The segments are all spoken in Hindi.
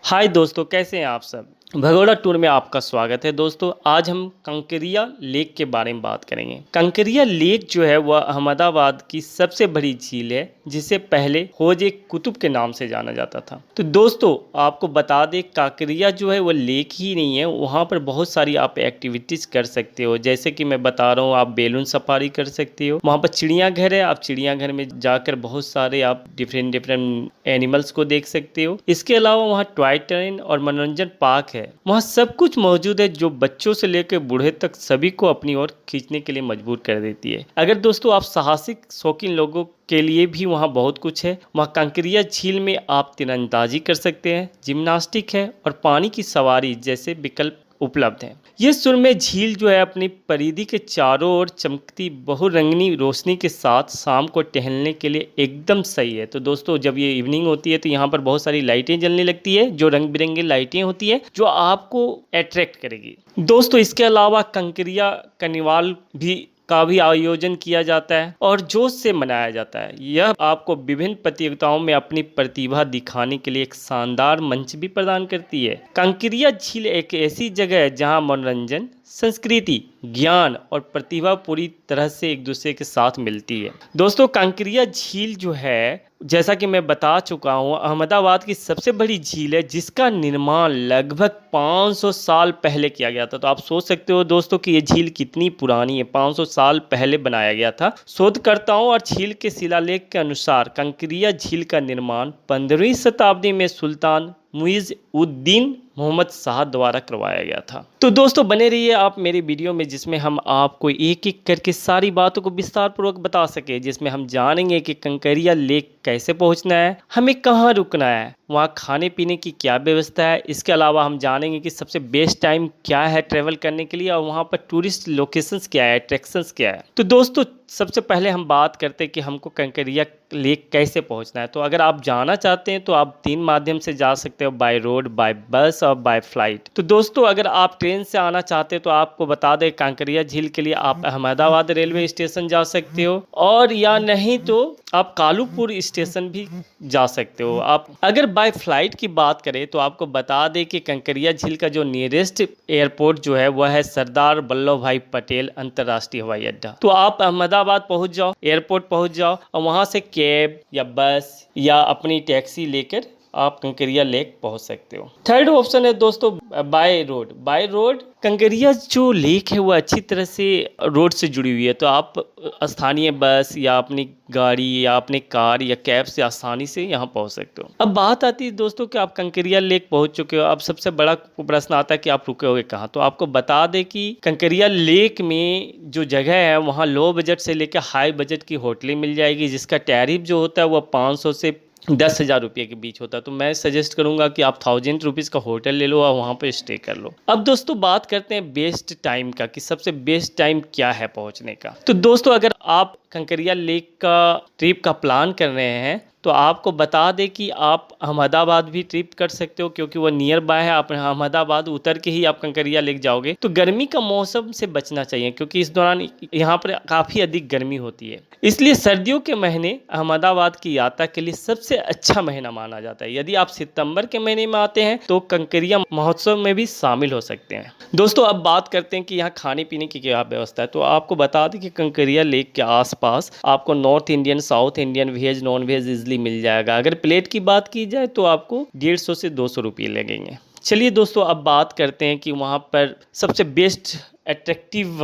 हाय दोस्तों, कैसे हैं आप सब। भगोड़ा टूर में आपका स्वागत है। दोस्तों आज हम कंकरिया लेक के बारे में बात करेंगे। कंकरिया लेक जो है वह अहमदाबाद की सबसे बड़ी झील है, जिसे पहले हौज-ए कुतुब के नाम से जाना जाता था। तो दोस्तों आपको बता दें, कांकरिया जो है वह लेक ही नहीं है, वहाँ पर बहुत सारी आप एक्टिविटीज़ कर सकते हो। जैसे कि मैं बता रहा हूँ, आप बेलून सफारी कर सकते हो, वहाँ पर चिड़ियाघर है, आप चिड़ियाघर में जाकर बहुत सारे आप डिफरेंट एनिमल्स को देख सकते हो। इसके अलावा वहाँ टॉय ट्रेन और मनोरंजन पार्क है। वहाँ सब कुछ मौजूद है, जो बच्चों से लेकर बूढ़े तक सभी को अपनी ओर खींचने के लिए मजबूर कर देती है। अगर दोस्तों आप साहसिक शौकीन लोगों के लिए भी वहाँ बहुत कुछ है। वहाँ कंकरिया झील में आप तीरंदाजी कर सकते हैं, जिम्नास्टिक है और पानी की सवारी जैसे विकल्प उपलब्ध हैं। ये सुरम्य झील जो है अपनी परिधि के चारों ओर चमकती बहुरंगनी रोशनी के साथ शाम को टहलने के लिए एकदम सही है। तो दोस्तों जब ये इवनिंग होती है तो यहाँ पर बहुत सारी लाइटें जलने लगती है, जो रंग बिरंगी लाइटें होती है, जो आपको अट्रैक्ट करेगी। दोस्तों इसके अलावा कंकरिया कार्निवाल का भी आयोजन किया जाता है और जोश से मनाया जाता है। यह आपको विभिन्न प्रतियोगिताओं में अपनी प्रतिभा दिखाने के लिए एक शानदार मंच भी प्रदान करती है। कंकरिया झील एक ऐसी जगह है जहां मनोरंजन, संस्कृति, ज्ञान और प्रतिभा पूरी तरह से एक दूसरे के साथ मिलती है। दोस्तों कंकरिया झील जो है, जैसा कि मैं बता चुका हूँ, अहमदाबाद की सबसे बड़ी झील है, जिसका निर्माण लगभग 500 साल पहले किया गया था। तो आप सोच सकते हो दोस्तों कि ये झील कितनी पुरानी है। 500 साल पहले बनाया गया था। शोधकर्ताओं और झील के शिलालेख के अनुसार कंकरिया झील का निर्माण 15वीं शताब्दी में सुल्तान मुइज़-उद-दीन मोहम्मद शाह द्वारा करवाया गया था। तो दोस्तों बने रहिए आप मेरी वीडियो में, जिसमें हम आपको एक एक करके सारी बातों को विस्तार पूर्वक बता सके, जिसमें हम जानेंगे कि कंकरिया लेक कैसे पहुंचना है, हमें कहां रुकना है, वहां खाने पीने की क्या व्यवस्था है। इसके अलावा हम जानेंगे कि सबसे बेस्ट टाइम क्या है ट्रैवल करने के लिए, और वहां पर टूरिस्ट लोकेशंस क्या है, अट्रैक्शंस क्या है। तो दोस्तों सबसे पहले हम बात करते हैं कि हमको कंकरिया लेक कैसे पहुंचना है। तो अगर आप जाना चाहते हैं तो आप 3 माध्यम से जा सकते हो, बाय रोड, बाय बस और बाय फ्लाइट। तो दोस्तों अगर आप ट्रेन से आना चाहते हैं तो आपको बता दें, कंकरिया झील के लिए आप अहमदाबाद रेलवे स्टेशन जा सकते हो, और या नहीं तो आप कालूपुर स्टेशन भी जा सकते हो। आप अगर बाय फ्लाइट की बात करें तो आपको बता दें कि कंकरिया झील का जो नियरेस्ट एयरपोर्ट जो है वह है सरदार वल्लभ भाई पटेल अंतर्राष्ट्रीय हवाई अड्डा। तो आप अहमदाबाद पहुंच जाओ, एयरपोर्ट पहुंच जाओ, और वहां से कैब या बस या अपनी टैक्सी लेकर आप कंकरिया लेक पहुंच सकते हो। थर्ड ऑप्शन है दोस्तों by road. By road Kankaria जो लेक है वो अच्छी तरह से रोड से जुड़ी हुई है, तो आप स्थानीय बस या अपनी गाड़ी या अपनी कार या कैब से आसानी से यहाँ पहुँच सकते हो। अब बात आती है दोस्तों कि आप कंकरिया लेक पहुँच चुके हो। अब सबसे बड़ा प्रश्न आता है कि आप रुके होगे कहाँ। तो आपको बता दें कि कंकरिया लेक में जो जगह है वहाँ लो बजट से लेकर हाई बजट की होटलें मिल जाएगी, जिसका टैरिफ जो होता है वह 500 से 10,000 रुपये के बीच होता है। तो मैं सजेस्ट करूंगा कि आप 1000 रुपीज़ का होटल ले लो और वहाँ पे स्टे कर लो। अब दोस्तों बात करते हैं बेस्ट टाइम का, कि सबसे बेस्ट टाइम क्या है पहुँचने का। तो दोस्तों अगर आप कंकरिया लेक का ट्रिप का प्लान कर रहे हैं तो आपको बता दें कि आप अहमदाबाद भी ट्रिप कर सकते हो, क्योंकि वो नियर बाय है। आप अहमदाबाद उतर के ही आप कंकरिया लेक जाओगे। तो गर्मी का मौसम से बचना चाहिए, क्योंकि इस दौरान यहाँ पर काफ़ी अधिक गर्मी होती है। इसलिए सर्दियों के महीने अहमदाबाद की यात्रा के लिए सबसे अच्छा महीना माना जाता है। यदि आप सितंबर के महीने में आते हैं तो कंकरिया महोत्सव में भी शामिल हो सकते हैं। दोस्तों अब बात करते हैं कि यहाँ खाने पीने की क्या व्यवस्था है। तो आपको बता दें कि कंकरिया लेक के आसपास आपको north Indian, south Indian, veg, non veg easily मिल जाएगा। अगर प्लेट की बात की जाए तो आपको 150 से 200 रुपये लगेंगे। चलिए दोस्तों अब बात करते हैं कि वहाँ पर सबसे बेस्ट अट्रैक्टिव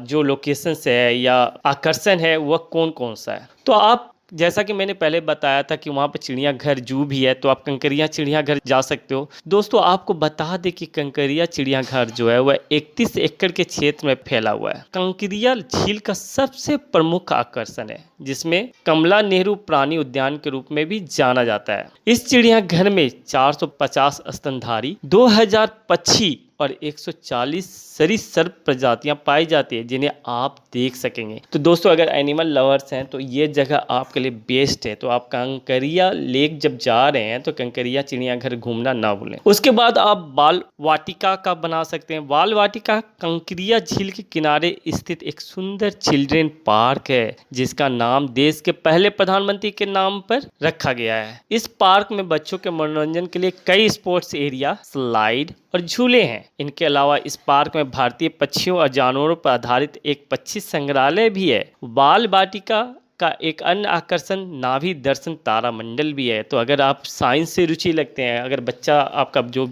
जो लोकेशंस है या आकर्षण है वह कौन कौन सा है। तो आप जैसा कि मैंने पहले बताया था कि वहाँ पर चिड़ियाघर जू भी है, तो आप कंकरिया चिड़ियाघर जा सकते हो। दोस्तों आपको बता दें कि कंकरिया चिड़ियाघर जो है वह 31 एकड़ के क्षेत्र में फैला हुआ है। कंकरिया झील का सबसे प्रमुख आकर्षण है, जिसमें कमला नेहरू प्राणी उद्यान के रूप में भी जाना जाता है। इस चिड़ियाघर में 450 स्तनधारी, 2000 पक्षी और 140 सरीसृप प्रजातियां पाई जाती है जिन्हें आप देख सकेंगे। तो दोस्तों अगर एनिमल लवर्स हैं तो ये जगह आपके लिए बेस्ट है। तो आप कंकरिया लेक जब जा रहे हैं तो कंकरिया चिड़ियाघर घूमना ना भूलें। उसके बाद आप बाल वाटिका का बना सकते हैं। बाल वाटिका कंकरिया झील के किनारे स्थित एक सुंदर चिल्ड्रेन पार्क है जिसका नाम देश के पहले प्रधानमंत्री के नाम पर रखा गया है। इस पार्क में बच्चों के मनोरंजन के लिए कई स्पोर्ट्स एरिया, स्लाइड और झूले हैं। इनके अलावा इस पार्क में भारतीय पक्षियों और जानवरों पर आधारित एक पक्षी संग्रहालय भी है। बाल वाटिका का एक अन्य आकर्षण नाभि दर्शन तारामंडल भी है। तो अगर आप साइंस से रुचि रखते हैं, अगर बच्चा आपका जो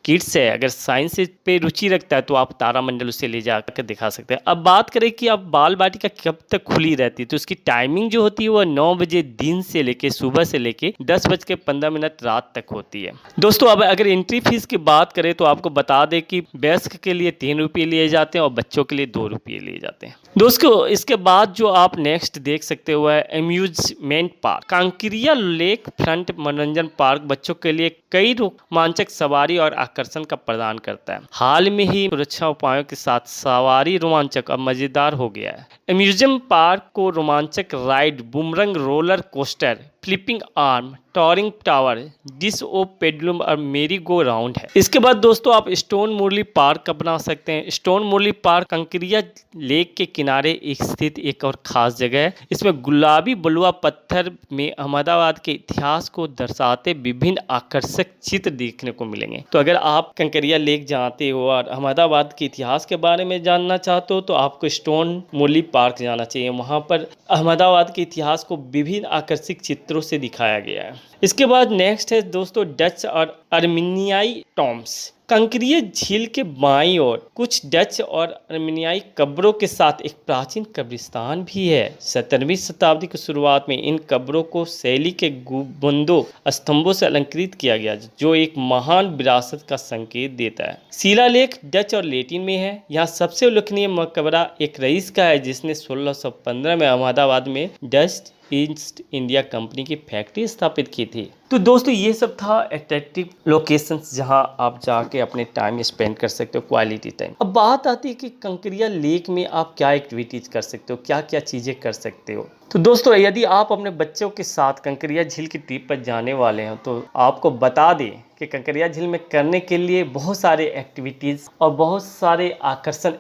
किड्स है अगर साइंस पे रुचि रखता है तो आप तारामंडल उसे ले जाकर दिखा सकते हैं। अब बात करें कि अब बाल वाटिका कब तक खुली रहती है, तो उसकी टाइमिंग जो होती है वह 9 बजे दिन से लेके सुबह से लेके 10:15 रात तक होती है। दोस्तों अब अगर एंट्री फीस की बात करें तो आपको बता दें कि वयस्क के लिए 3 रुपये लिए जाते हैं और बच्चों के लिए 2 रुपये लिए जाते हैं। दोस्तों इसके बाद जो आप नेक्स्ट देख सकते हो है amusement park. Kankaria lake front मनोरंजन पार्क बच्चों के लिए कई रोमांचक सवारी और आकर्षण का प्रदान करता है। हाल में ही सुरक्षा उपायों के साथ सवारी रोमांचक और मजेदार हो गया है। अम्यूजमेंट पार्क को रोमांचक ride, boomerang roller coaster, flipping arm, towering tower, disk o pendulum और मेरी गो राउंड है। इसके बाद दोस्तों आप स्टोन मुरली पार्क का बना सकते हैं। स्टोन मुरली पार्क कंकरिया लेक के किनारे स्थित एक और खास जगह है। इसमें गुलाबी बलुआ पत्थर में अहमदाबाद के इतिहास को दर्शाते विभिन्न आकर्षक चित्र देखने को मिलेंगे। तो अगर आप कंकरिया लेक जाते हो और अहमदाबाद के इतिहास के बारे में जानना चाहते हो तो आपको स्टोन मुरली पार्क जाना चाहिए। वहाँ पर अहमदाबाद के इतिहास को विभिन्न आकर्षक चित्रों से दिखाया गया है। इसके बाद नेक्स्ट है दोस्तों डच और अर्मीनियाई टॉम्ब्स। कंकरिया झील के बाईं ओर कुछ डच और अर्मीनियाई कब्रों के साथ एक प्राचीन कब्रिस्तान भी है। 17वीं शताब्दी की शुरुआत में इन कब्रों को शैली के गुंबदों, स्तंभों से अलंकृत किया गया जो एक महान विरासत का संकेत देता है। शिलालेख डच और लैटिन में है। यहाँ सबसे उल्लेखनीय मकबरा एक रईस का है जिसने 1615 में अहमदाबाद में डच ईस्ट इंडिया कंपनी की फैक्ट्री स्थापित की थी। तो दोस्तों ये सब था अट्रैक्टिव लोकेशंस जहां आप जाके अपने टाइम स्पेंड कर सकते हो, क्वालिटी टाइम। अब बात आती है कि कंकरिया लेक में आप क्या एक्टिविटीज कर सकते हो, क्या क्या चीज़ें कर सकते हो। तो दोस्तों यदि आप अपने बच्चों के साथ कंकरिया झील की ट्रिप पर जाने वाले हैं तो आपको बता दें कि कंकरिया झील में करने के लिए बहुत सारे एक्टिविटीज़ और बहुत सारे आकर्षण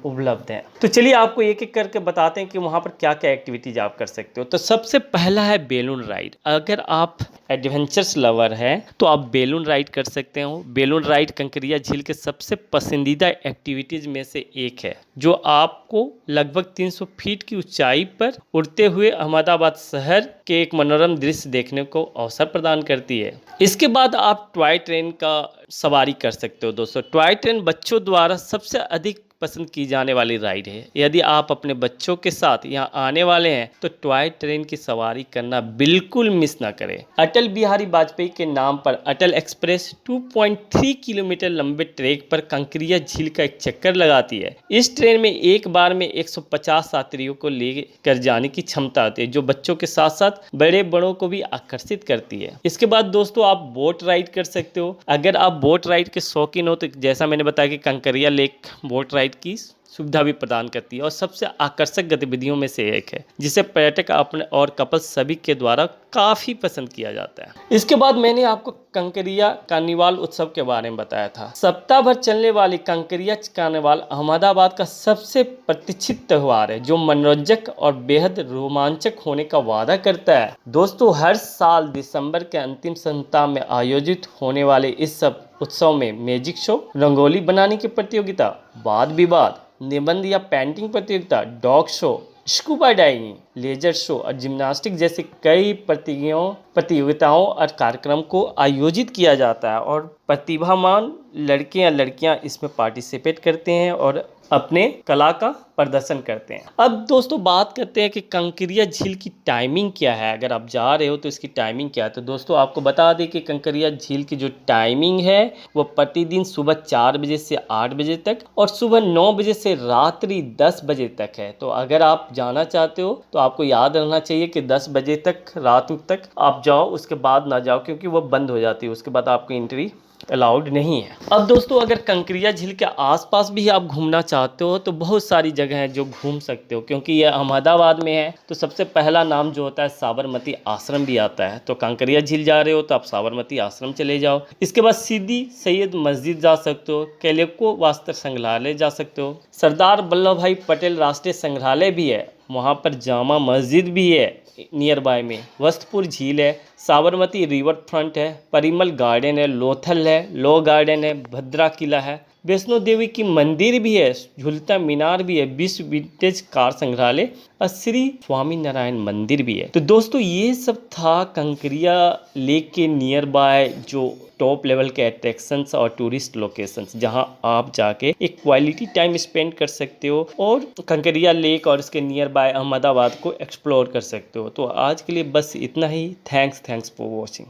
उपलब्ध हैं। तो चलिए आपको एक एक करके बताते हैं कि वहाँ पर क्या क्या एक्टिविटीज़ आप कर सकते हो। तो सबसे पहला है बेलून राइड। अगर आप एडवेंचर्स लवर है तो आप बेलून राइड कर सकते हो। बेलून राइड कंकरिया झील के सबसे पसंदीदा एक्टिविटीज में से एक है जो आपको लगभग 300 फीट की ऊंचाई पर उड़ते हुए अहमदाबाद शहर के एक मनोरम दृश्य देखने को अवसर प्रदान करती है। इसके बाद आप टॉय ट्रेन का सवारी कर सकते हो। दोस्तों टॉय ट्रेन बच्चों द्वारा सबसे अधिक पसंद की जाने वाली राइड है। यदि आप अपने बच्चों के साथ यहाँ आने वाले हैं तो टॉय ट्रेन की सवारी करना बिल्कुल मिस ना करें। अटल बिहारी वाजपेयी के नाम पर अटल एक्सप्रेस 2.3 किलोमीटर लंबे ट्रैक पर कंकरिया झील का एक चक्कर लगाती है। इस ट्रेन में एक बार में 150 यात्रियों को लेकर जाने की क्षमता होती है जो बच्चों के साथ साथ बड़े बड़ों को भी आकर्षित करती है। इसके बाद दोस्तों आप बोट राइड कर सकते हो। अगर आप बोट राइड के शौकीन हो तो जैसा मैंने बताया कि कंकरिया लेक बोट राइड की सुविधा भी प्रदान करती है और सबसे आकर्षक गतिविधियों में से एक है जिसे पर्यटक अपने और कपल सभी के द्वारा काफ़ी पसंद किया जाता है। इसके बाद मैंने आपको कंकरिया कार्निवाल उत्सव के बारे में बताया था। सप्ताह भर चलने वाली कंकरिया कार्निवाल अहमदाबाद का सबसे प्रतीक्षित त्यौहार है जो मनोरंजक और बेहद रोमांचक होने का वादा करता है। दोस्तों हर साल दिसंबर के अंतिम सप्ताह में आयोजित होने वाले इस सब उत्सव में मैजिक शो, रंगोली बनाने की प्रतियोगिता, वाद विवाद, निबंध या पेंटिंग प्रतियोगिता, dog show, scuba diving, laser show और जिम्नास्टिक जैसे कई प्रतियोगिताओं और कार्यक्रम को आयोजित किया जाता है और प्रतिभावान लड़के या लड़कियां इसमें पार्टिसिपेट करते हैं और अपने कला का प्रदर्शन करते हैं। अब दोस्तों बात करते हैं कि कंकरिया झील की टाइमिंग क्या है। अगर आप जा रहे हो तो इसकी टाइमिंग क्या है। तो दोस्तों आपको बता दें कि कंकरिया झील की जो टाइमिंग है वो प्रतिदिन सुबह 4 बजे से 8 बजे तक और सुबह 9 बजे से रात्रि 10 बजे तक है। तो अगर आप जाना चाहते हो तो आपको याद रहना चाहिए कि 10 बजे तक रात तक आप जाओ, उसके बाद ना जाओ, क्योंकि वो बंद हो जाती है, उसके बाद आपको एंट्री अलाउड नहीं है। अब दोस्तों अगर कंकरिया झील के आसपास भी आप घूमना चाहते हो तो बहुत सारी जगह हैं जो घूम सकते हो, क्योंकि ये अहमदाबाद में है। तो सबसे पहला नाम जो होता है साबरमती आश्रम भी आता है। तो कंकरिया झील जा रहे हो तो आप साबरमती आश्रम चले जाओ। इसके बाद सीधी सैयद मस्जिद जा सकते हो, केलेको वास्त्र संग्रहालय जा सकते हो, सरदार वल्लभ भाई पटेल राष्ट्रीय संग्रहालय भी है, वहाँ पर जामा मस्जिद भी है नियर बाय में, वस्तपुर झील है, साबरमती रिवर फ्रंट है, परिमल गार्डन है, लोथल है, लो गार्डन है, भद्रा किला है, वैष्णो देवी की मंदिर भी है, झुलता मीनार भी है, विश्व विंटेज कार संग्रहालय और श्री स्वामी नारायण मंदिर भी है। तो दोस्तों ये सब था कंकरिया लेक के नियर बाय जो टॉप लेवल के अट्रैक्शंस और टूरिस्ट लोकेशंस, जहां आप जाके एक क्वालिटी टाइम स्पेंड कर सकते हो और कंकरिया लेक और इसके नियर बाय अहमदाबाद को एक्सप्लोर कर सकते हो। तो आज के लिए बस इतना ही। Thanks for watching.